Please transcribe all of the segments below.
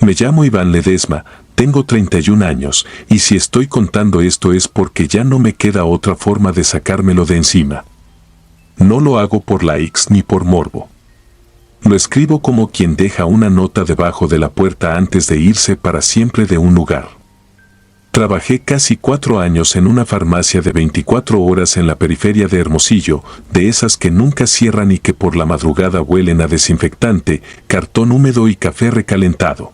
Me llamo Iván Ledesma, tengo 31 años, y si estoy contando esto es porque ya no me queda otra forma de sacármelo de encima. No lo hago por likes ni por morbo. Lo escribo como quien deja una nota debajo de la puerta antes de irse para siempre de un lugar. Trabajé casi 4 años en una farmacia de 24 horas en la periferia de Hermosillo, de esas que nunca cierran y que por la madrugada huelen a desinfectante, cartón húmedo y café recalentado.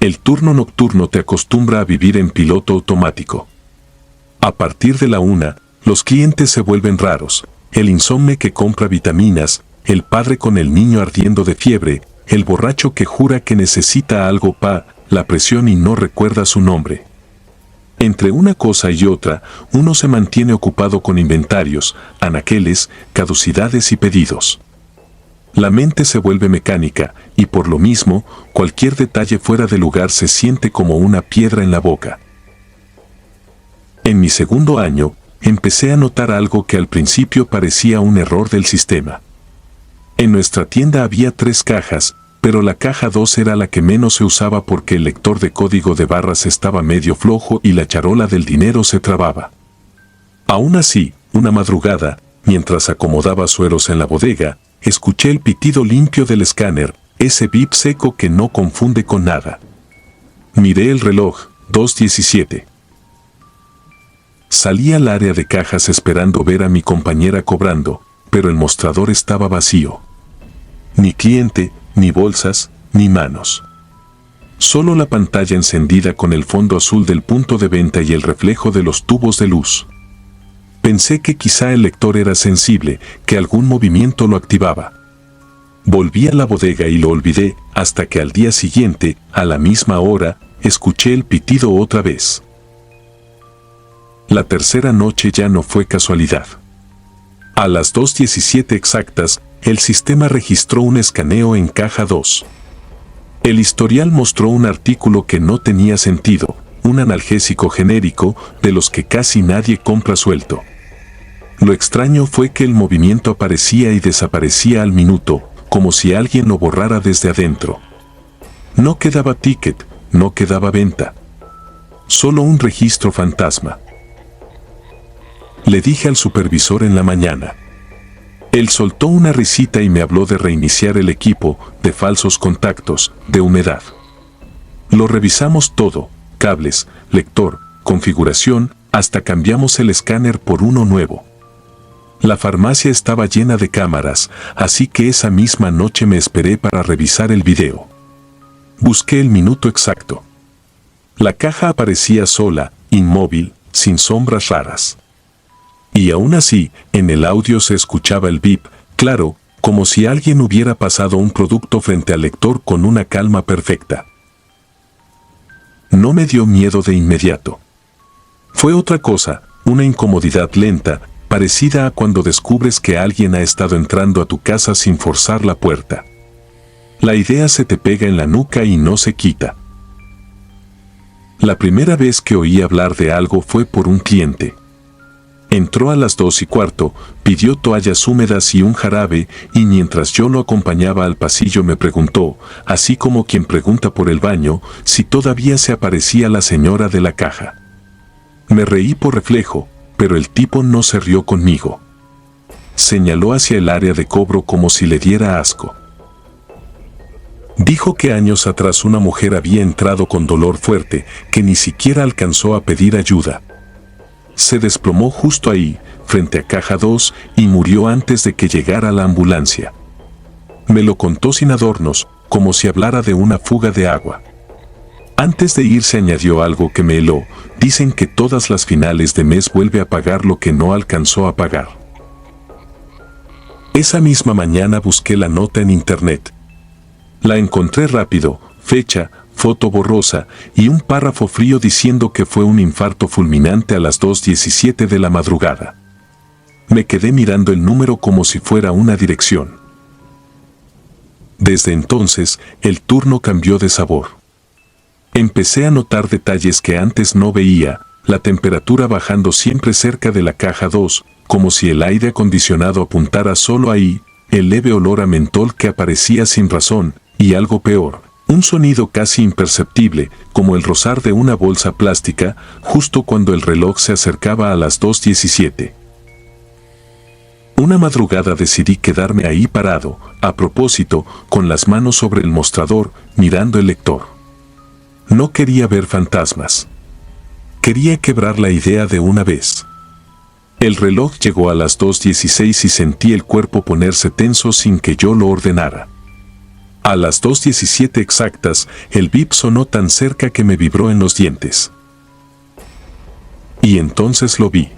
El turno nocturno te acostumbra a vivir en piloto automático. A partir de la 1, los clientes se vuelven raros, el insomne que compra vitaminas, el padre con el niño ardiendo de fiebre, el borracho que jura que necesita algo para la presión y no recuerda su nombre. Entre una cosa y otra, uno se mantiene ocupado con inventarios, anaqueles, caducidades y pedidos. La mente se vuelve mecánica, y por lo mismo, cualquier detalle fuera de lugar se siente como una piedra en la boca. En mi segundo año, empecé a notar algo que al principio parecía un error del sistema. En nuestra tienda había 3 cajas, pero la caja 2 era la que menos se usaba porque el lector de código de barras estaba medio flojo y la charola del dinero se trababa. Aún así, una madrugada, mientras acomodaba sueros en la bodega, escuché el pitido limpio del escáner, ese bip seco que no confunde con nada. Miré el reloj, 2:17. Salí al área de cajas esperando ver a mi compañera cobrando, pero el mostrador estaba vacío. Ni cliente, ni bolsas, ni manos. Solo la pantalla encendida con el fondo azul del punto de venta y el reflejo de los tubos de luz. Pensé que quizá el lector era sensible, que algún movimiento lo activaba. Volví a la bodega y lo olvidé, hasta que al día siguiente, a la misma hora, escuché el pitido otra vez. La tercera noche ya no fue casualidad. A las 2:17 exactas, el sistema registró un escaneo en caja 2. El historial mostró un artículo que no tenía sentido, un analgésico genérico de los que casi nadie compra suelto. Lo extraño fue que el movimiento aparecía y desaparecía al minuto, como si alguien lo borrara desde adentro. No quedaba ticket, no quedaba venta. Solo un registro fantasma. Le dije al supervisor en la mañana. Él soltó una risita y me habló de reiniciar el equipo, de falsos contactos, de humedad. Lo revisamos todo, cables, lector, configuración, hasta cambiamos el escáner por uno nuevo. La farmacia estaba llena de cámaras, así que esa misma noche me esperé para revisar el video. Busqué el minuto exacto. La caja aparecía sola, inmóvil, sin sombras raras. Y aún así, en el audio se escuchaba el bip, claro, como si alguien hubiera pasado un producto frente al lector con una calma perfecta. No me dio miedo de inmediato. Fue otra cosa, una incomodidad lenta, parecida a cuando descubres que alguien ha estado entrando a tu casa sin forzar la puerta. La idea se te pega en la nuca y no se quita. La primera vez que oí hablar de algo fue por un cliente. Entró a las 2:15, pidió toallas húmedas y un jarabe, y mientras yo lo acompañaba al pasillo me preguntó, así como quien pregunta por el baño, si todavía se aparecía la señora de la caja. Me reí por reflejo, pero el tipo no se rió conmigo. Señaló hacia el área de cobro como si le diera asco. Dijo que años atrás una mujer había entrado con dolor fuerte, que ni siquiera alcanzó a pedir ayuda. Se desplomó justo ahí, frente a caja 2, y murió antes de que llegara la ambulancia. Me lo contó sin adornos, como si hablara de una fuga de agua. Antes de irse añadió algo que me heló: dicen que todas las finales de mes vuelve a pagar lo que no alcanzó a pagar. Esa misma mañana busqué la nota en internet. La encontré rápido, fecha, foto borrosa y un párrafo frío diciendo que fue un infarto fulminante a las 2:17 de la madrugada. Me quedé mirando el número como si fuera una dirección. Desde entonces, el turno cambió de sabor. Empecé a notar detalles que antes no veía, la temperatura bajando siempre cerca de la caja 2, como si el aire acondicionado apuntara solo ahí, el leve olor a mentol que aparecía sin razón, y algo peor, Un sonido casi imperceptible, como el rozar de una bolsa plástica, justo cuando el reloj se acercaba a las 2:17. Una madrugada decidí quedarme ahí parado, a propósito, con las manos sobre el mostrador, mirando el lector. No quería ver fantasmas. Quería quebrar la idea de una vez. El reloj llegó a las 2:16 y sentí el cuerpo ponerse tenso sin que yo lo ordenara. A las 2:17 exactas, el bip sonó tan cerca que me vibró en los dientes. Y entonces lo vi.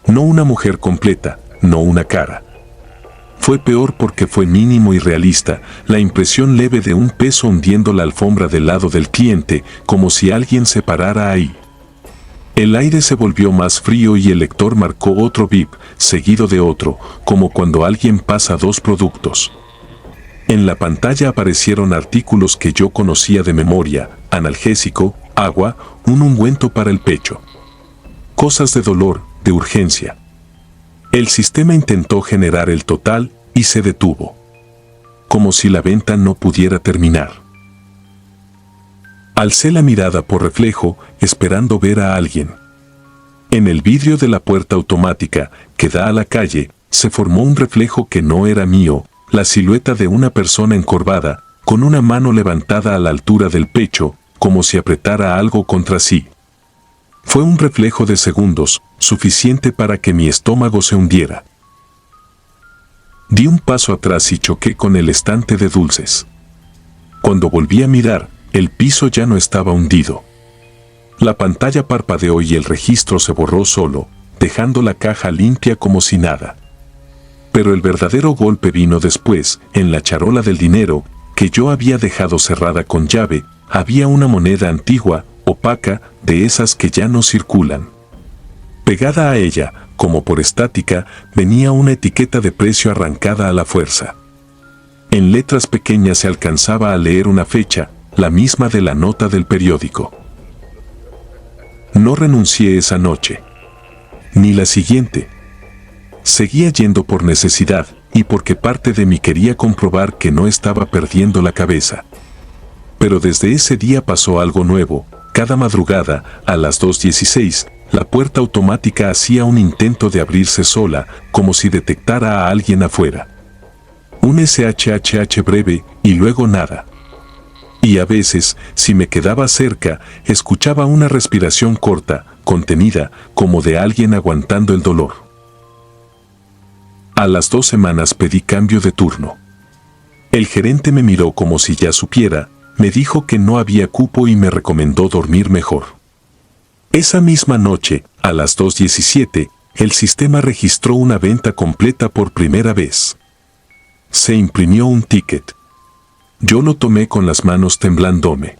No una mujer completa, no una cara. Fue peor porque fue mínimo y realista, la impresión leve de un peso hundiendo la alfombra del lado del cliente, como si alguien se parara ahí. El aire se volvió más frío y el lector marcó otro bip, seguido de otro, como cuando alguien pasa dos productos. En la pantalla aparecieron artículos que yo conocía de memoria: analgésico, agua, un ungüento para el pecho. Cosas de dolor, de urgencia. El sistema intentó generar el total y se detuvo. Como si la venta no pudiera terminar. Alcé la mirada por reflejo, esperando ver a alguien. En el vidrio de la puerta automática, que da a la calle, se formó un reflejo que no era mío, la silueta de una persona encorvada, con una mano levantada a la altura del pecho, como si apretara algo contra sí. Fue un reflejo de segundos, suficiente para que mi estómago se hundiera. Di un paso atrás y choqué con el estante de dulces. Cuando volví a mirar, el piso ya no estaba hundido. La pantalla parpadeó y el registro se borró solo, dejando la caja limpia como si nada. Pero el verdadero golpe vino después. En la charola del dinero, que yo había dejado cerrada con llave, había una moneda antigua, opaca, de esas que ya no circulan. Pegada a ella, como por estática, venía una etiqueta de precio arrancada a la fuerza. En letras pequeñas se alcanzaba a leer una fecha, la misma de la nota del periódico. No renuncié esa noche. Ni la siguiente. Seguía yendo por necesidad, y porque parte de mí quería comprobar que no estaba perdiendo la cabeza. Pero desde ese día pasó algo nuevo. Cada madrugada, a las 2:16, la puerta automática hacía un intento de abrirse sola, como si detectara a alguien afuera. Un SHHH breve, y luego nada. Y a veces, si me quedaba cerca, escuchaba una respiración corta, contenida, como de alguien aguantando el dolor. A las 2 semanas pedí cambio de turno. El gerente me miró como si ya supiera, me dijo que no había cupo y me recomendó dormir mejor. Esa misma noche, a las 2:17, el sistema registró una venta completa por primera vez. Se imprimió un ticket. Yo lo tomé con las manos temblándome.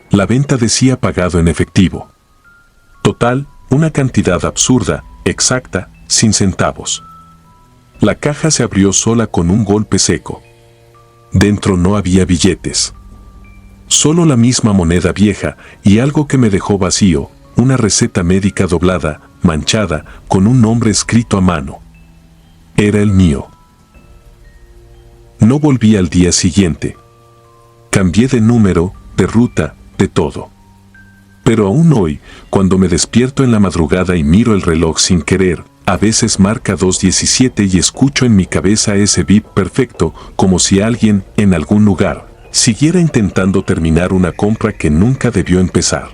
La venta decía pagado en efectivo. Total, una cantidad absurda, exacta, sin centavos. La caja se abrió sola con un golpe seco. Dentro no había billetes. Solo la misma moneda vieja y algo que me dejó vacío, una receta médica doblada, manchada, con un nombre escrito a mano. Era el mío. No volví al día siguiente. Cambié de número, de ruta, de todo. Pero aún hoy, cuando me despierto en la madrugada y miro el reloj sin querer, a veces marca 2:17 y escucho en mi cabeza ese bip perfecto, como si alguien, en algún lugar, siguiera intentando terminar una compra que nunca debió empezar.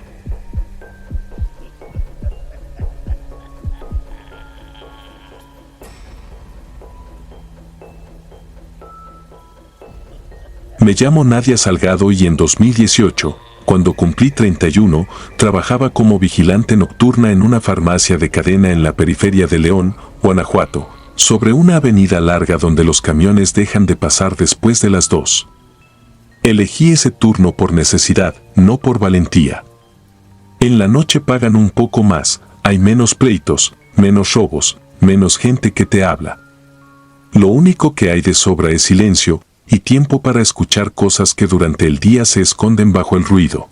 Me llamo Nadia Salgado y en 2018, cuando cumplí 31, trabajaba como vigilante nocturna en una farmacia de cadena en la periferia de León, Guanajuato, sobre una avenida larga donde los camiones dejan de pasar después de las 2. Elegí ese turno por necesidad, no por valentía. En la noche pagan un poco más, hay menos pleitos, menos robos, menos gente que te habla. Lo único que hay de sobra es silencio, y tiempo para escuchar cosas que durante el día se esconden bajo el ruido.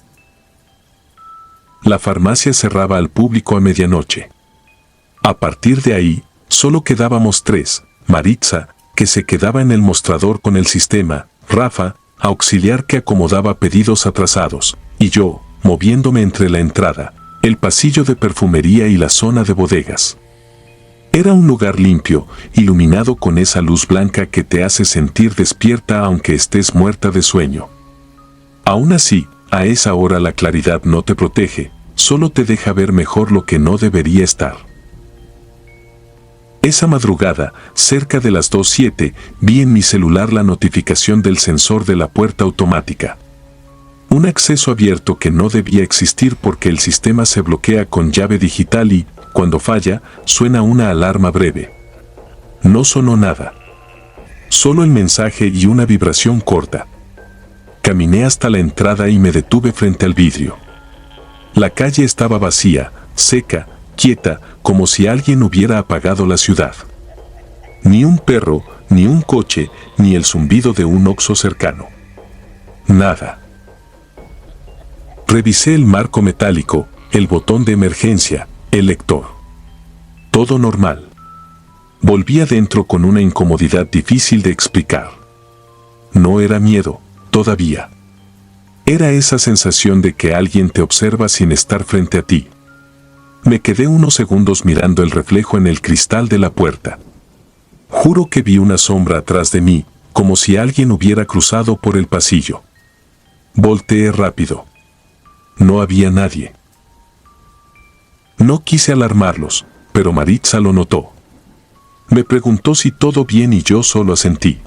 La farmacia cerraba al público a medianoche. A partir de ahí, solo quedábamos 3, Maritza, que se quedaba en el mostrador con el sistema, Rafa, auxiliar que acomodaba pedidos atrasados, y yo, moviéndome entre la entrada, el pasillo de perfumería y la zona de bodegas. Era un lugar limpio, iluminado con esa luz blanca que te hace sentir despierta aunque estés muerta de sueño. Aún así, a esa hora la claridad no te protege, solo te deja ver mejor lo que no debería estar. Esa madrugada, cerca de las 2:07, vi en mi celular la notificación del sensor de la puerta automática. Un acceso abierto que no debía existir porque el sistema se bloquea con llave digital y, cuando falla, suena una alarma breve. No sonó nada. Solo el mensaje y una vibración corta. Caminé hasta la entrada y me detuve frente al vidrio. La calle estaba vacía, seca, quieta, como si alguien hubiera apagado la ciudad. Ni un perro, ni un coche, ni el zumbido de un Oxxo cercano. Nada. Revisé el marco metálico, el botón de emergencia, el lector. Todo normal. Volví adentro con una incomodidad difícil de explicar. No era miedo, todavía. Era esa sensación de que alguien te observa sin estar frente a ti. Me quedé unos segundos mirando el reflejo en el cristal de la puerta. Juro que vi una sombra atrás de mí, como si alguien hubiera cruzado por el pasillo. Volteé rápido. No había nadie. No quise alarmarlos, pero Maritza lo notó. Me preguntó si todo bien y yo solo asentí.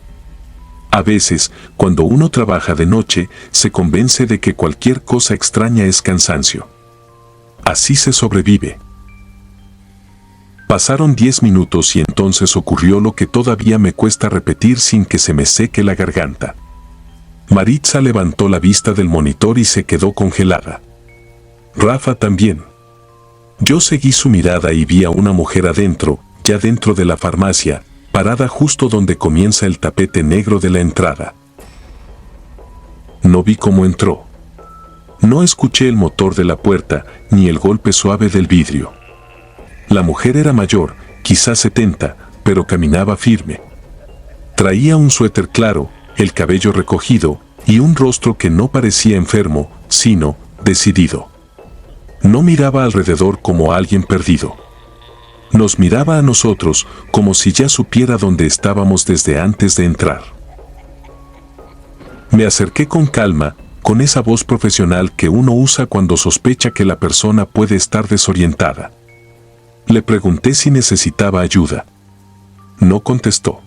A veces, cuando uno trabaja de noche, se convence de que cualquier cosa extraña es cansancio. Así se sobrevive. Pasaron 10 minutos y entonces ocurrió lo que todavía me cuesta repetir sin que se me seque la garganta. Maritza levantó la vista del monitor y se quedó congelada. Rafa también. Yo seguí su mirada y vi a una mujer adentro, ya dentro de la farmacia, parada justo donde comienza el tapete negro de la entrada. No vi cómo entró. No escuché el motor de la puerta, ni el golpe suave del vidrio. La mujer era mayor, quizás 70, pero caminaba firme. Traía un suéter claro, el cabello recogido, y un rostro que no parecía enfermo, sino decidido. No miraba alrededor como alguien perdido. Nos miraba a nosotros como si ya supiera dónde estábamos desde antes de entrar. Me acerqué con calma, con esa voz profesional que uno usa cuando sospecha que la persona puede estar desorientada. Le pregunté si necesitaba ayuda. No contestó.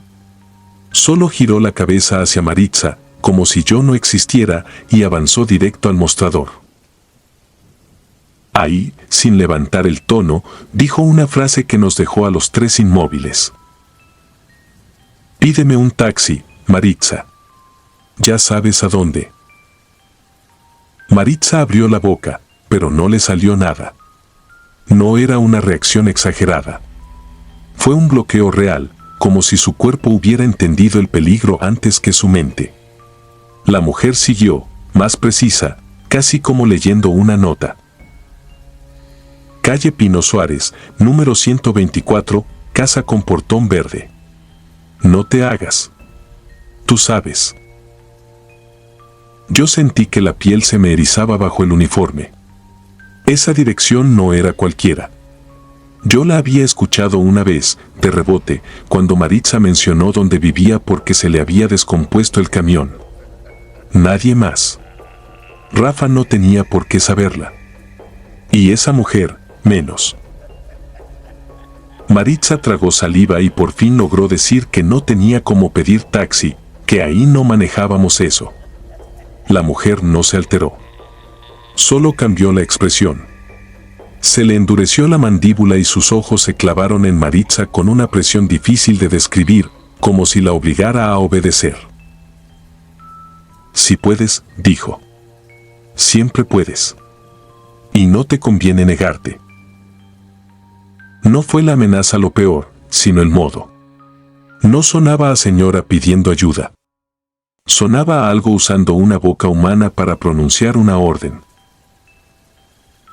Solo giró la cabeza hacia Maritza, como si yo no existiera, y avanzó directo al mostrador. Ahí, sin levantar el tono, dijo una frase que nos dejó a los tres inmóviles. Pídeme un taxi, Maritza. Ya sabes a dónde. Maritza abrió la boca, pero no le salió nada. No era una reacción exagerada. Fue un bloqueo real, como si su cuerpo hubiera entendido el peligro antes que su mente. La mujer siguió, más precisa, casi como leyendo una nota. Calle Pino Suárez, número 124, casa con portón verde. No te hagas. Tú sabes. Yo sentí que la piel se me erizaba bajo el uniforme. Esa dirección no era cualquiera. Yo la había escuchado una vez, de rebote, cuando Maritza mencionó dónde vivía porque se le había descompuesto el camión. Nadie más. Rafa no tenía por qué saberla. Y esa mujer, menos. Maritza tragó saliva y por fin logró decir que no tenía cómo pedir taxi, que ahí no manejábamos eso. La mujer no se alteró. Solo cambió la expresión. Se le endureció la mandíbula y sus ojos se clavaron en Maritza con una presión difícil de describir, como si la obligara a obedecer. Si puedes, dijo. Siempre puedes. Y no te conviene negarte. No fue la amenaza lo peor, sino el modo. No sonaba a señora pidiendo ayuda. Sonaba a algo usando una boca humana para pronunciar una orden.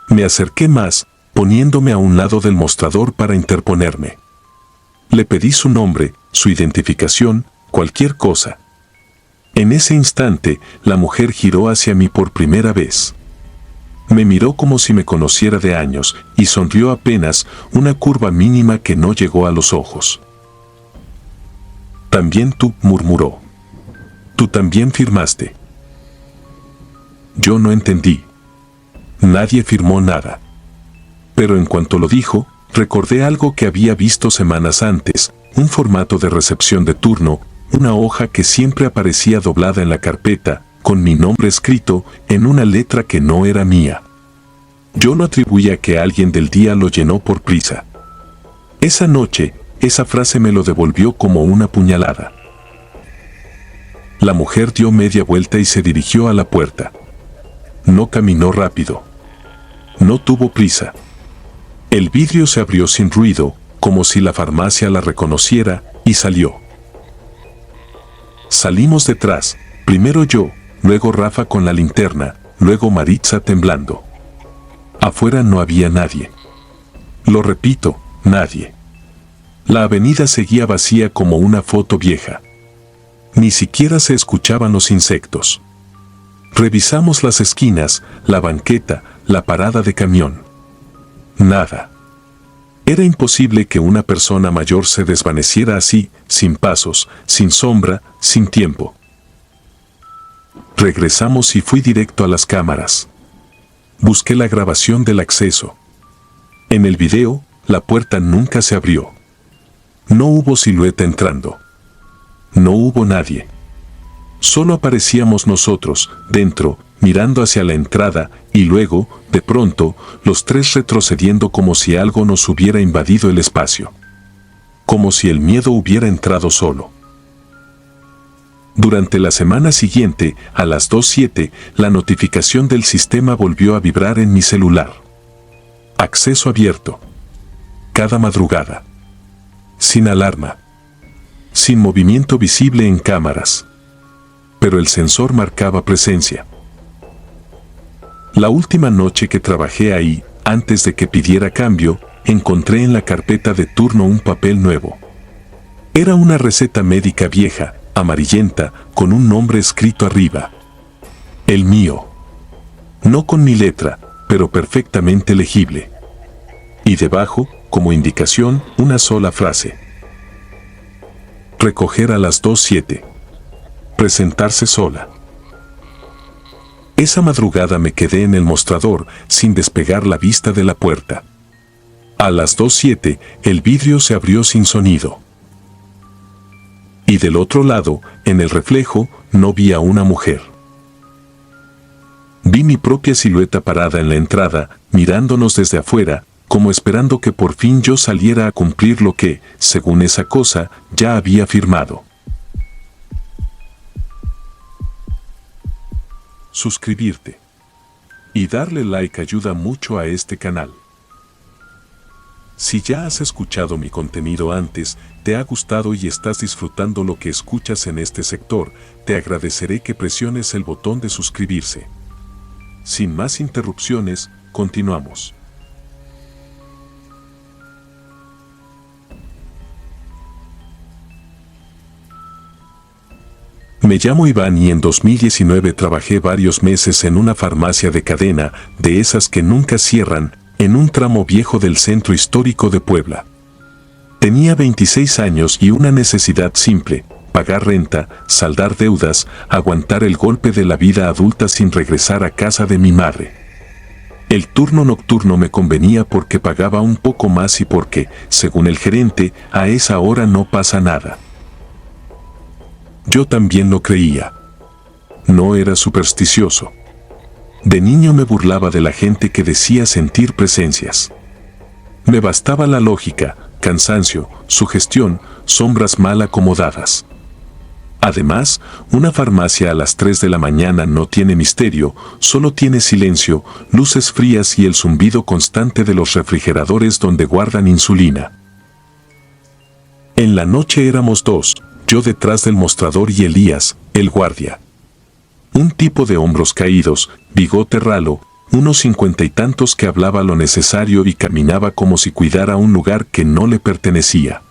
Me acerqué más, poniéndome a un lado del mostrador para interponerme. Le pedí su nombre, su identificación, cualquier cosa. En ese instante, la mujer giró hacia mí por primera vez. Me miró como si me conociera de años y sonrió apenas una curva mínima que no llegó a los ojos. «También tú», murmuró. «Tú también firmaste». Yo no entendí. Nadie firmó nada. Pero en cuanto lo dijo, recordé algo que había visto semanas antes, un formato de recepción de turno, una hoja que siempre aparecía doblada en la carpeta, con mi nombre escrito en una letra que no era mía. Yo lo atribuía a que alguien del día lo llenó por prisa. Esa noche, esa frase me lo devolvió como una puñalada. La mujer dio media vuelta y se dirigió a la puerta. No caminó rápido. No tuvo prisa. El vidrio se abrió sin ruido, como si la farmacia la reconociera, y salió. Salimos detrás, primero yo, luego Rafa con la linterna, luego Maritza temblando. Afuera no había nadie. Lo repito, nadie. La avenida seguía vacía como una foto vieja. Ni siquiera se escuchaban los insectos. Revisamos las esquinas, la banqueta, la parada de camión. Nada. Era imposible que una persona mayor se desvaneciera así, sin pasos, sin sombra, sin tiempo. Regresamos y fui directo a las cámaras. Busqué la grabación del acceso. En el video, la puerta nunca se abrió. No hubo silueta entrando. No hubo nadie. Solo aparecíamos nosotros, dentro, mirando hacia la entrada, y luego, de pronto, los tres retrocediendo como si algo nos hubiera invadido el espacio. Como si el miedo hubiera entrado solo. Durante la semana siguiente, a las 2:07, la notificación del sistema volvió a vibrar en mi celular. Acceso abierto. Cada madrugada. Sin alarma. Sin movimiento visible en cámaras. Pero el sensor marcaba presencia. La última noche que trabajé ahí, antes de que pidiera cambio, encontré en la carpeta de turno un papel nuevo. Era una receta médica vieja, amarillenta, con un nombre escrito arriba. El mío. No con mi letra, pero perfectamente legible. Y debajo, como indicación, una sola frase. Recoger a las 2:07. Presentarse sola. Esa madrugada me quedé en el mostrador, sin despegar la vista de la puerta. A las 2:07, el vidrio se abrió sin sonido. Y del otro lado, en el reflejo, no vi a una mujer. Vi mi propia silueta parada en la entrada, mirándonos desde afuera, como esperando que por fin yo saliera a cumplir lo que, según esa cosa, ya había firmado. Suscribirte y darle like ayuda mucho a este canal. Si ya has escuchado mi contenido antes, te ha gustado y estás disfrutando lo que escuchas en este sector, te agradeceré que presiones el botón de suscribirse. Sin más interrupciones, continuamos. Me llamo Iván y en 2019 trabajé varios meses en una farmacia de cadena, de esas que nunca cierran, en un tramo viejo del centro histórico de Puebla. Tenía 26 años y una necesidad simple: pagar renta, saldar deudas, aguantar el golpe de la vida adulta sin regresar a casa de mi madre. El turno nocturno me convenía porque pagaba un poco más y porque, según el gerente, a esa hora no pasa nada. Yo también lo creía. No era supersticioso. De niño me burlaba de la gente que decía sentir presencias. Me bastaba la lógica, cansancio, sugestión, sombras mal acomodadas. Además, una farmacia a las 3 de la mañana no tiene misterio, solo tiene silencio, luces frías y el zumbido constante de los refrigeradores donde guardan insulina. En la noche éramos dos, yo detrás del mostrador y Elías, el guardia. Un tipo de hombros caídos, bigote ralo, unos 50 y tantos que hablaba lo necesario y caminaba como si cuidara un lugar que no le pertenecía.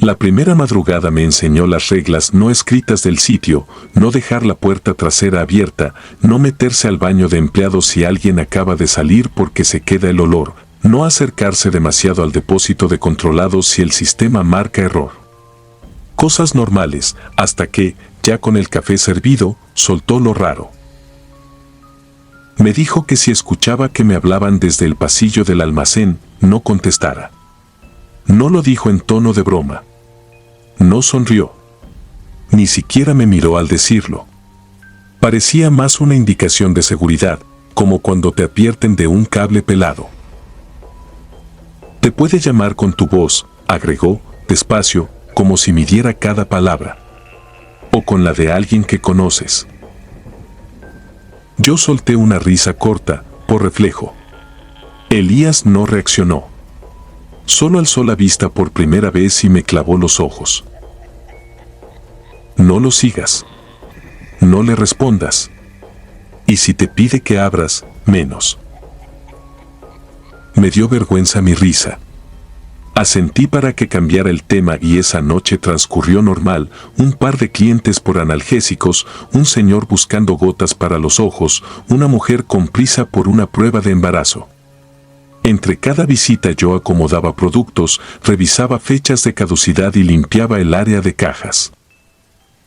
La primera madrugada me enseñó las reglas no escritas del sitio: no dejar la puerta trasera abierta, no meterse al baño de empleados si alguien acaba de salir porque se queda el olor, no acercarse demasiado al depósito de controlados si el sistema marca error. Cosas normales, hasta que, ya con el café servido, soltó lo raro. Me dijo que si escuchaba que me hablaban desde el pasillo del almacén, no contestara. No lo dijo en tono de broma. No sonrió. Ni siquiera me miró al decirlo. Parecía más una indicación de seguridad, como cuando te advierten de un cable pelado. Te puede llamar con tu voz, agregó, despacio, como si midiera cada palabra. O con la de alguien que conoces. Yo solté una risa corta, por reflejo. Elías no reaccionó. Solo alzó la vista por primera vez y me clavó los ojos. No lo sigas. No le respondas. Y si te pide que abras, menos. Me dio vergüenza mi risa. Asentí para que cambiara el tema y esa noche transcurrió normal: un par de clientes por analgésicos, un señor buscando gotas para los ojos, una mujer con prisa por una prueba de embarazo. Entre cada visita yo acomodaba productos, revisaba fechas de caducidad y limpiaba el área de cajas.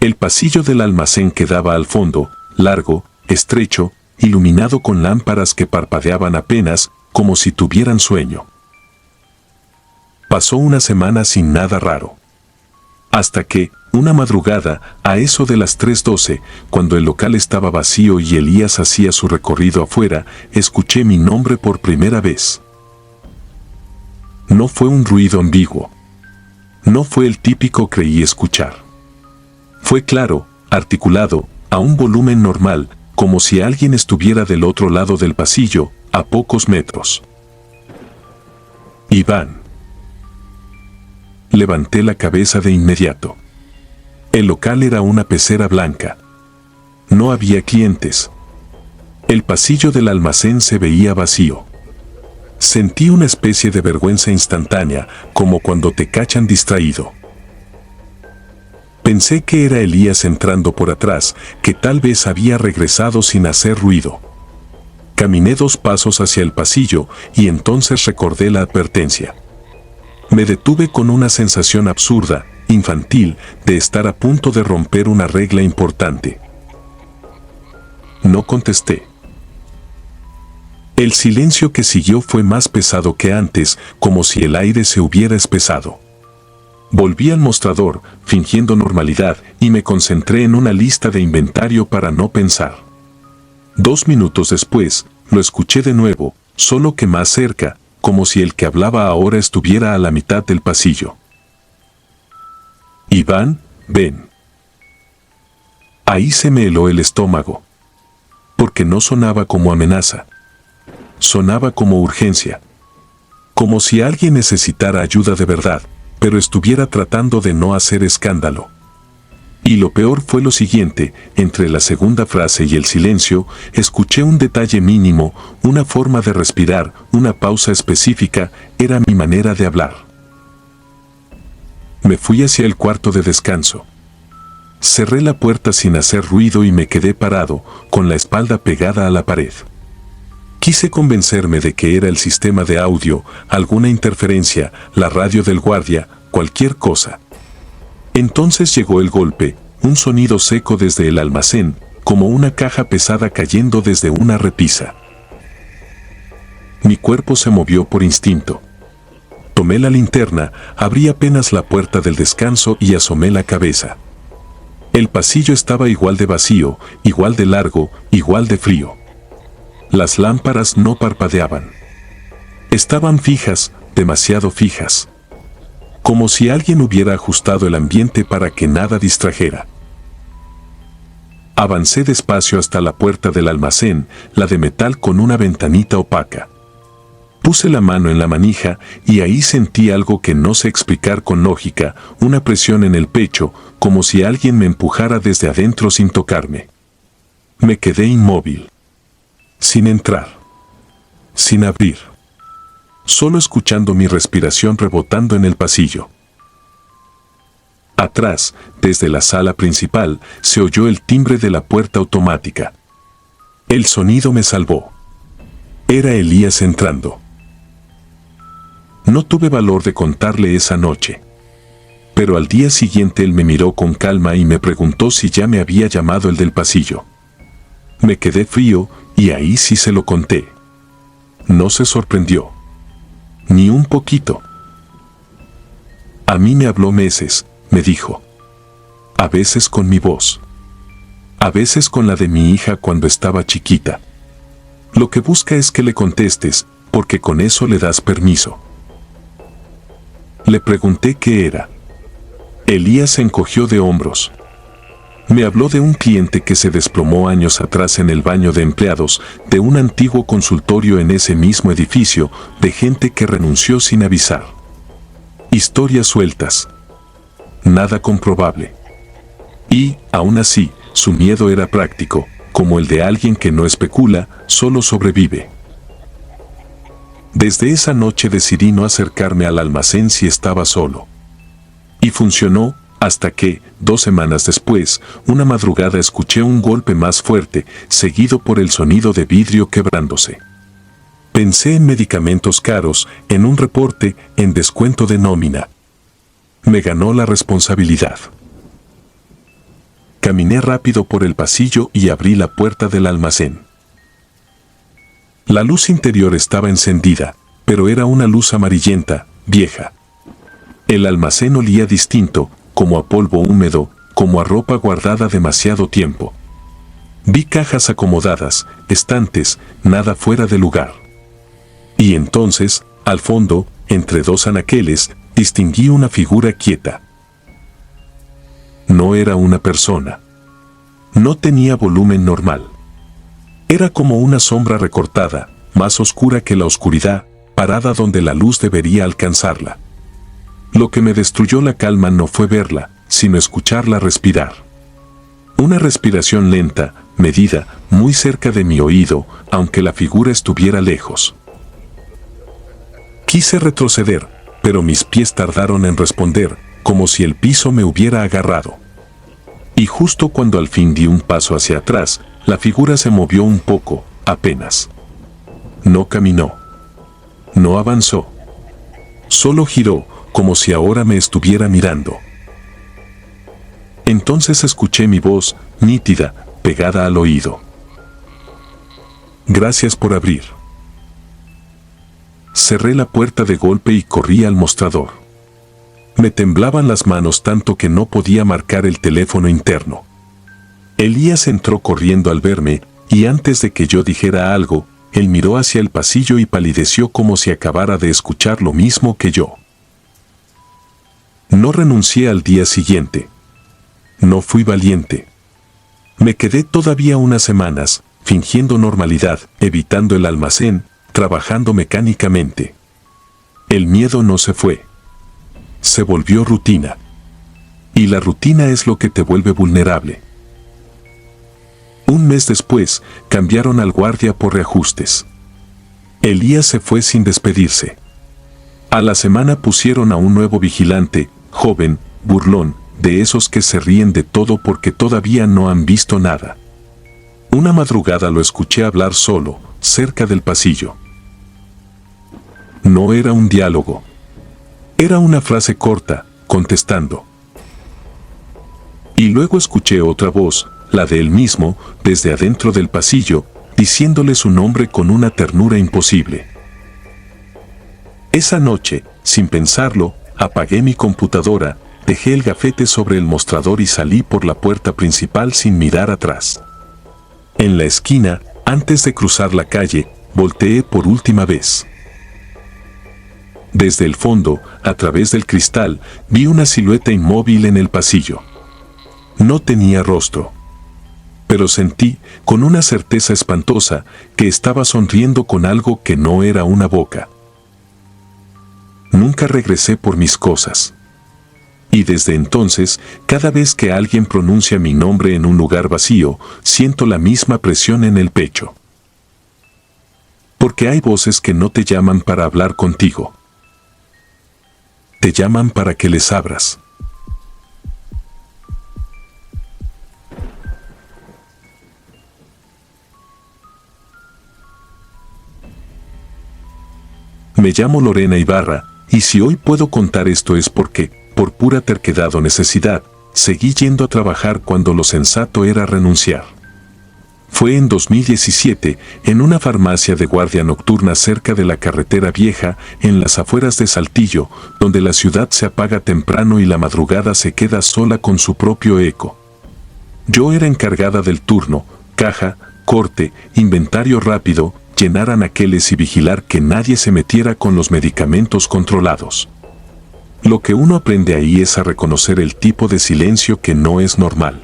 El pasillo del almacén quedaba al fondo, largo, estrecho, iluminado con lámparas que parpadeaban apenas, como si tuvieran sueño. Pasó una semana sin nada raro. Hasta que, una madrugada, a eso de las 3:12, cuando el local estaba vacío y Elías hacía su recorrido afuera, escuché mi nombre por primera vez. No fue un ruido ambiguo. No fue el típico creí escuchar. Fue claro, articulado, a un volumen normal, como si alguien estuviera del otro lado del pasillo, a pocos metros. Iván. Levanté la cabeza de inmediato. El local era una pecera blanca. No había clientes. El pasillo del almacén se veía vacío. Sentí una especie de vergüenza instantánea, como cuando te cachan distraído. Pensé que era Elías entrando por atrás, que tal vez había regresado sin hacer ruido. Caminé 2 pasos hacia el pasillo y entonces recordé la advertencia. Me detuve con una sensación absurda, infantil, de estar a punto de romper una regla importante. No contesté. El silencio que siguió fue más pesado que antes, como si el aire se hubiera espesado. Volví al mostrador, fingiendo normalidad, y me concentré en una lista de inventario para no pensar. 2 minutos después, lo escuché de nuevo, solo que más cerca, como si el que hablaba ahora estuviera a la mitad del pasillo. Iván, ven. Ahí se me heló el estómago. Porque no sonaba como amenaza. Sonaba como urgencia. Como si alguien necesitara ayuda de verdad, pero estuviera tratando de no hacer escándalo. Y lo peor fue lo siguiente: entre la segunda frase y el silencio, escuché un detalle mínimo, una forma de respirar, una pausa específica. Era mi manera de hablar. Me fui hacia el cuarto de descanso. Cerré la puerta sin hacer ruido y me quedé parado, con la espalda pegada a la pared. Quise convencerme de que era el sistema de audio, alguna interferencia, la radio del guardia, cualquier cosa. Entonces llegó el golpe, un sonido seco desde el almacén, como una caja pesada cayendo desde una repisa. Mi cuerpo se movió por instinto. Tomé la linterna, abrí apenas la puerta del descanso y asomé la cabeza. El pasillo estaba igual de vacío, igual de largo, igual de frío. Las lámparas no parpadeaban. Estaban fijas, demasiado fijas. Como si alguien hubiera ajustado el ambiente para que nada distrajera. Avancé despacio hasta la puerta del almacén, la de metal con una ventanita opaca. Puse la mano en la manija y ahí sentí algo que no sé explicar con lógica, una presión en el pecho, como si alguien me empujara desde adentro sin tocarme. Me quedé inmóvil. Sin entrar. Sin abrir. Solo escuchando mi respiración rebotando en el pasillo. Atrás, desde la sala principal, se oyó el timbre de la puerta automática. El sonido me salvó. Era Elías entrando. No tuve valor de contarle esa noche. Pero al día siguiente él me miró con calma y me preguntó si ya me había llamado el del pasillo. Me quedé frío y ahí sí se lo conté. No se sorprendió. Ni un poquito. A mí me habló meses, me dijo. A veces con mi voz. A veces con la de mi hija cuando estaba chiquita. Lo que busca es que le contestes, porque con eso le das permiso. Le pregunté qué era. Elías se encogió de hombros. Me habló de un cliente que se desplomó años atrás en el baño de empleados de un antiguo consultorio en ese mismo edificio, de gente que renunció sin avisar. Historias sueltas. Nada comprobable. Y, aún así, su miedo era práctico, como el de alguien que no especula, solo sobrevive. Desde esa noche decidí no acercarme al almacén si estaba solo. Y funcionó, hasta que, 2 semanas después, una madrugada escuché un golpe más fuerte, seguido por el sonido de vidrio quebrándose. Pensé en medicamentos caros, en un reporte, en descuento de nómina. Me ganó la responsabilidad. Caminé rápido por el pasillo y abrí la puerta del almacén. La luz interior estaba encendida, pero era una luz amarillenta, vieja. El almacén olía distinto, como a polvo húmedo, como a ropa guardada demasiado tiempo. Vi cajas acomodadas, estantes, nada fuera de lugar. Y entonces, al fondo, entre 2 anaqueles, distinguí una figura quieta. No era una persona. No tenía volumen normal. Era como una sombra recortada, más oscura que la oscuridad, parada donde la luz debería alcanzarla. Lo que me destruyó la calma no fue verla, sino escucharla respirar. Una respiración lenta, medida, muy cerca de mi oído, aunque la figura estuviera lejos. Quise retroceder, pero mis pies tardaron en responder, como si el piso me hubiera agarrado. Y justo cuando al fin di un paso hacia atrás, la figura se movió un poco, apenas. No caminó. No avanzó. Solo giró, como si ahora me estuviera mirando. Entonces escuché mi voz, nítida, pegada al oído. Gracias por abrir. Cerré la puerta de golpe y corrí al mostrador. Me temblaban las manos tanto que no podía marcar el teléfono interno. Elías entró corriendo al verme, y antes de que yo dijera algo, él miró hacia el pasillo y palideció como si acabara de escuchar lo mismo que yo. No renuncié al día siguiente. No fui valiente. Me quedé todavía unas semanas, fingiendo normalidad, evitando el almacén, trabajando mecánicamente. El miedo no se fue. Se volvió rutina. Y la rutina es lo que te vuelve vulnerable. Un mes después, cambiaron al guardia por reajustes. Elías se fue sin despedirse. A la semana pusieron a un nuevo vigilante, joven, burlón, de esos que se ríen de todo porque todavía no han visto nada. Una madrugada lo escuché hablar solo, cerca del pasillo. No era un diálogo. Era una frase corta, contestando. Y luego escuché otra voz, la de él mismo, desde adentro del pasillo, diciéndole su nombre con una ternura imposible. Esa noche, sin pensarlo, apagué mi computadora, dejé el gafete sobre el mostrador y salí por la puerta principal sin mirar atrás. En la esquina, antes de cruzar la calle, volteé por última vez. Desde el fondo, a través del cristal, vi una silueta inmóvil en el pasillo. No tenía rostro. Pero sentí, con una certeza espantosa, que estaba sonriendo con algo que no era una boca. Nunca regresé por mis cosas. Y desde entonces, cada vez que alguien pronuncia mi nombre en un lugar vacío, siento la misma presión en el pecho. Porque hay voces que no te llaman para hablar contigo. Te llaman para que les abras. Me llamo Lorena Ibarra, y si hoy puedo contar esto es porque, por pura terquedad o necesidad, seguí yendo a trabajar cuando lo sensato era renunciar. Fue en 2017, en una farmacia de guardia nocturna cerca de la carretera vieja, en las afueras de Saltillo, donde la ciudad se apaga temprano y la madrugada se queda sola con su propio eco. Yo era encargada del turno, caja, corte, inventario rápido, llenar anaqueles y vigilar que nadie se metiera con los medicamentos controlados. Lo que uno aprende ahí es a reconocer el tipo de silencio que no es normal.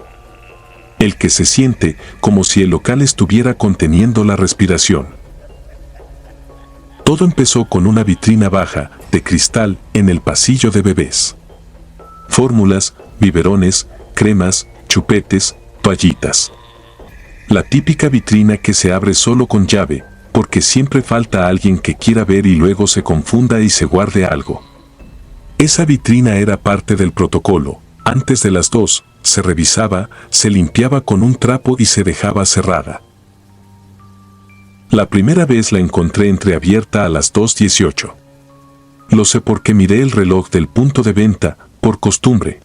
El que se siente como si el local estuviera conteniendo la respiración. Todo empezó con una vitrina baja, de cristal, en el pasillo de bebés. Fórmulas, biberones, cremas, chupetes, toallitas. La típica vitrina que se abre solo con llave, porque siempre falta alguien que quiera ver y luego se confunda y se guarde algo. Esa vitrina era parte del protocolo. Antes de las 2, se revisaba, se limpiaba con un trapo y se dejaba cerrada. La primera vez la encontré entreabierta a las 2:18. Lo sé porque miré el reloj del punto de venta, por costumbre.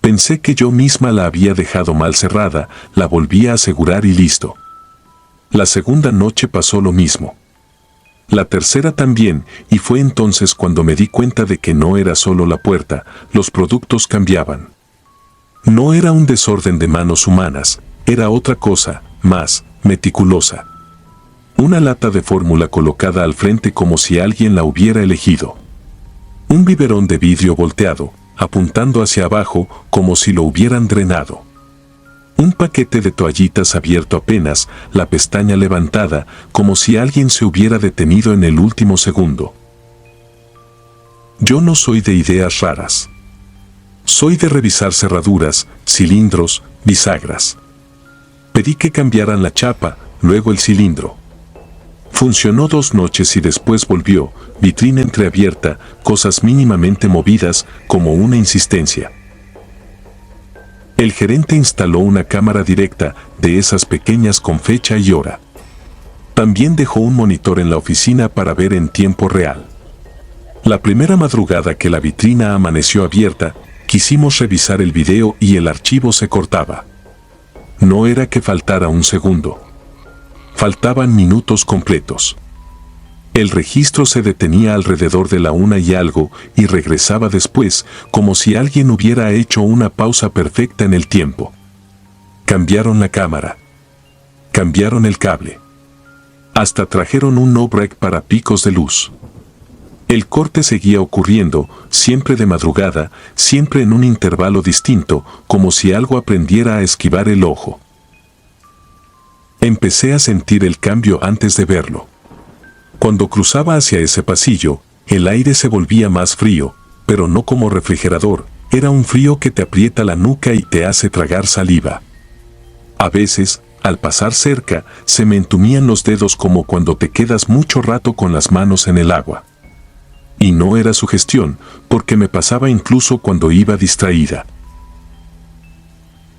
Pensé que yo misma la había dejado mal cerrada, la volví a asegurar y listo. La segunda noche pasó lo mismo. La tercera también, y fue entonces cuando me di cuenta de que no era solo la puerta, los productos cambiaban. No era un desorden de manos humanas, era otra cosa, más meticulosa. Una lata de fórmula colocada al frente como si alguien la hubiera elegido. Un biberón de vidrio volteado, apuntando hacia abajo como si lo hubieran drenado. Un paquete de toallitas abierto apenas, la pestaña levantada, como si alguien se hubiera detenido en el último segundo. Yo no soy de ideas raras. Soy de revisar cerraduras, cilindros, bisagras. Pedí que cambiaran la chapa, luego el cilindro. Funcionó 2 noches y después volvió, vitrina entreabierta, cosas mínimamente movidas, como una insistencia. El gerente instaló una cámara directa, de esas pequeñas con fecha y hora. También dejó un monitor en la oficina para ver en tiempo real. La primera madrugada que la vitrina amaneció abierta, quisimos revisar el video y el archivo se cortaba. No era que faltara un segundo. Faltaban minutos completos. El registro se detenía alrededor de la 1 y algo y regresaba después, como si alguien hubiera hecho una pausa perfecta en el tiempo. Cambiaron la cámara. Cambiaron el cable. Hasta trajeron un no-break para picos de luz. El corte seguía ocurriendo, siempre de madrugada, siempre en un intervalo distinto, como si algo aprendiera a esquivar el ojo. Empecé a sentir el cambio antes de verlo. Cuando cruzaba hacia ese pasillo, el aire se volvía más frío, pero no como refrigerador, era un frío que te aprieta la nuca y te hace tragar saliva. A veces, al pasar cerca, se me entumían los dedos como cuando te quedas mucho rato con las manos en el agua. Y no era sugestión, porque me pasaba incluso cuando iba distraída.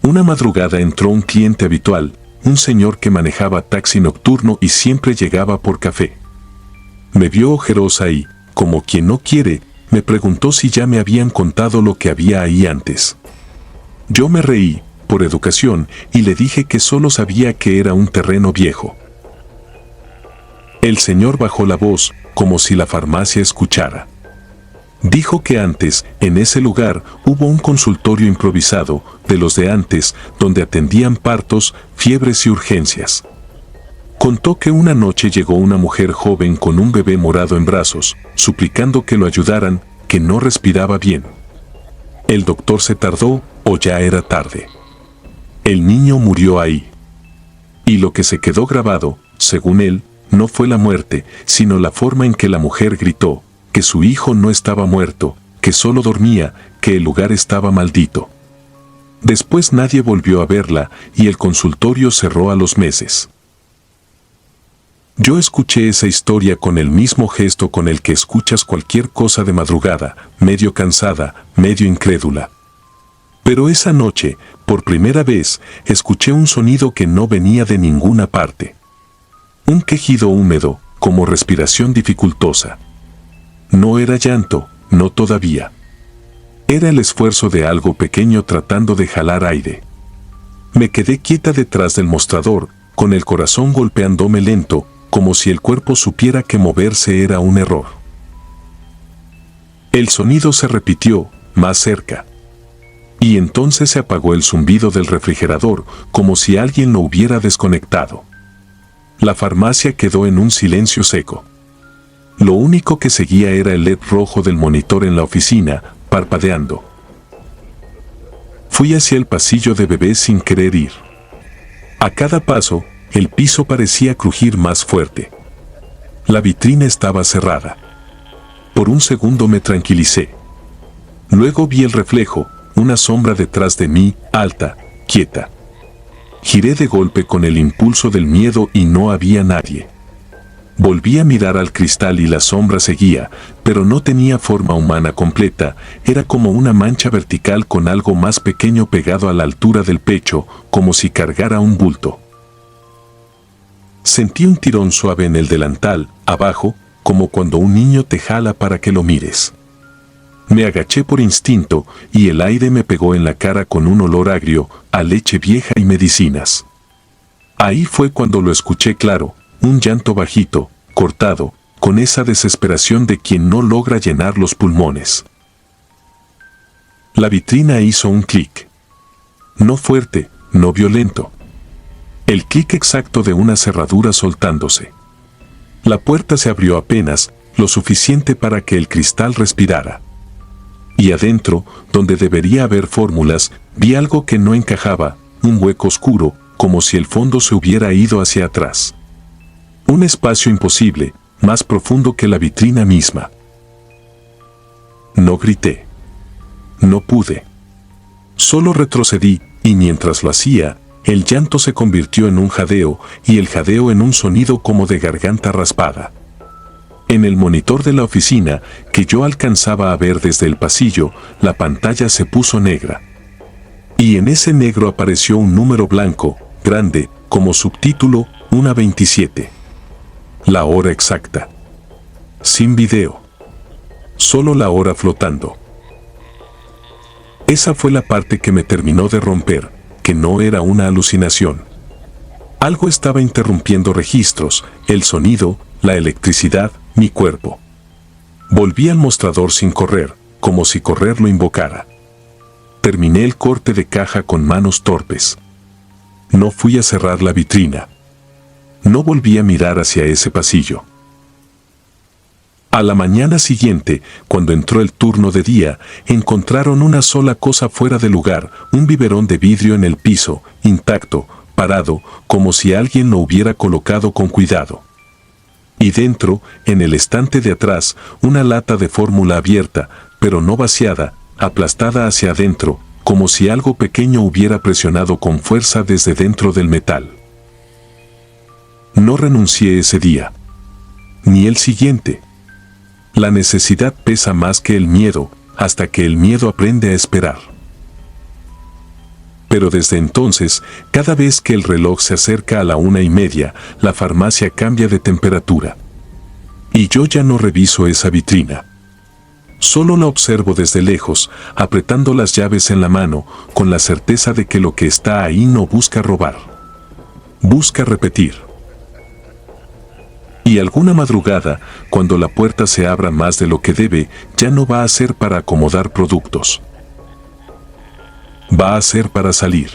Una madrugada entró un cliente habitual, un señor que manejaba taxi nocturno y siempre llegaba por café. Me vio ojerosa y, como quien no quiere, me preguntó si ya me habían contado lo que había ahí antes. Yo me reí, por educación, y le dije que solo sabía que era un terreno viejo. El señor bajó la voz, como si la farmacia escuchara. Dijo que antes, en ese lugar, hubo un consultorio improvisado, de los de antes, donde atendían partos, fiebres y urgencias. Contó que una noche llegó una mujer joven con un bebé morado en brazos, suplicando que lo ayudaran, que no respiraba bien. El doctor se tardó, o ya era tarde. El niño murió ahí. Y lo que se quedó grabado, según él, no fue la muerte, sino la forma en que la mujer gritó, que su hijo no estaba muerto, que solo dormía, que el lugar estaba maldito. Después nadie volvió a verla, y el consultorio cerró a los meses. Yo escuché esa historia con el mismo gesto con el que escuchas cualquier cosa de madrugada, medio cansada, medio incrédula. Pero esa noche, por primera vez, escuché un sonido que no venía de ninguna parte. Un quejido húmedo, como respiración dificultosa. No era llanto, no todavía. Era el esfuerzo de algo pequeño tratando de jalar aire. Me quedé quieta detrás del mostrador, con el corazón golpeándome lento, como si el cuerpo supiera que moverse era un error. El sonido se repitió, más cerca. Y entonces se apagó el zumbido del refrigerador, como si alguien lo hubiera desconectado. La farmacia quedó en un silencio seco. Lo único que seguía era el LED rojo del monitor en la oficina, parpadeando. Fui hacia el pasillo de bebés sin querer ir. A cada paso, el piso parecía crujir más fuerte. La vitrina estaba cerrada. Por un segundo me tranquilicé. Luego vi el reflejo, una sombra detrás de mí, alta, quieta. Giré de golpe con el impulso del miedo y no había nadie. Volví a mirar al cristal y la sombra seguía, pero no tenía forma humana completa, era como una mancha vertical con algo más pequeño pegado a la altura del pecho, como si cargara un bulto. Sentí un tirón suave en el delantal, abajo, como cuando un niño te jala para que lo mires. Me agaché por instinto y el aire me pegó en la cara con un olor agrio, a leche vieja y medicinas. Ahí fue cuando lo escuché claro, un llanto bajito, cortado, con esa desesperación de quien no logra llenar los pulmones. La vitrina hizo un clic. No fuerte, no violento. El clic exacto de una cerradura soltándose. La puerta se abrió apenas, lo suficiente para que el cristal respirara. Y adentro, donde debería haber fórmulas, vi algo que no encajaba, un hueco oscuro, como si el fondo se hubiera ido hacia atrás. Un espacio imposible, más profundo que la vitrina misma. No grité. No pude. Solo retrocedí, y mientras lo hacía, el llanto se convirtió en un jadeo, y el jadeo en un sonido como de garganta raspada. En el monitor de la oficina, que yo alcanzaba a ver desde el pasillo, la pantalla se puso negra. Y en ese negro apareció un número blanco, grande, como subtítulo, 1:27. La hora exacta. Sin video. Solo la hora flotando. Esa fue la parte que me terminó de romper, que no era una alucinación. Algo estaba interrumpiendo registros, el sonido, la electricidad, mi cuerpo. Volví al mostrador sin correr, como si correr lo invocara. Terminé el corte de caja con manos torpes. No fui a cerrar la vitrina. No volví a mirar hacia ese pasillo. A la mañana siguiente, cuando entró el turno de día, encontraron una sola cosa fuera de lugar, un biberón de vidrio en el piso, intacto, parado, como si alguien lo hubiera colocado con cuidado. Y dentro, en el estante de atrás, una lata de fórmula abierta, pero no vaciada, aplastada hacia adentro, como si algo pequeño hubiera presionado con fuerza desde dentro del metal. No renuncié ese día. Ni el siguiente. La necesidad pesa más que el miedo, hasta que el miedo aprende a esperar. Pero desde entonces, cada vez que el reloj se acerca a la 1:30, la farmacia cambia de temperatura. Y yo ya no reviso esa vitrina. Solo la observo desde lejos, apretando las llaves en la mano, con la certeza de que lo que está ahí no busca robar. Busca repetir. Y alguna madrugada, cuando la puerta se abra más de lo que debe, ya no va a ser para acomodar productos. Va a ser para salir.